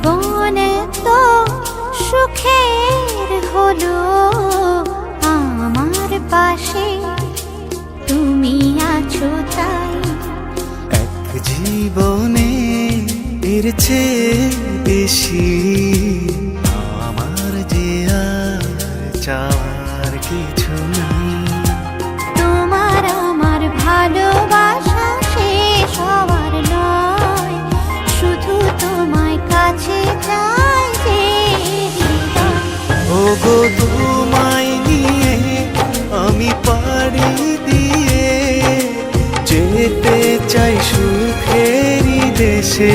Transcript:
জীবন তো সুখের হলো আমার পাশে তুমি আছো তাই। এক জীবনে এর চেয়ে বেশি আমার যে আর চাওয়ার কিছু নাই। তোমার আমার ভালোবাসা শেষ হওয়ার নয়, শুধু তোমায় কাছে চাই যে হৃদয়। ওগো তোমায় নিয়ে আমি পাড়ি দিয়ে যেতে চাই সুখেরই দেশে।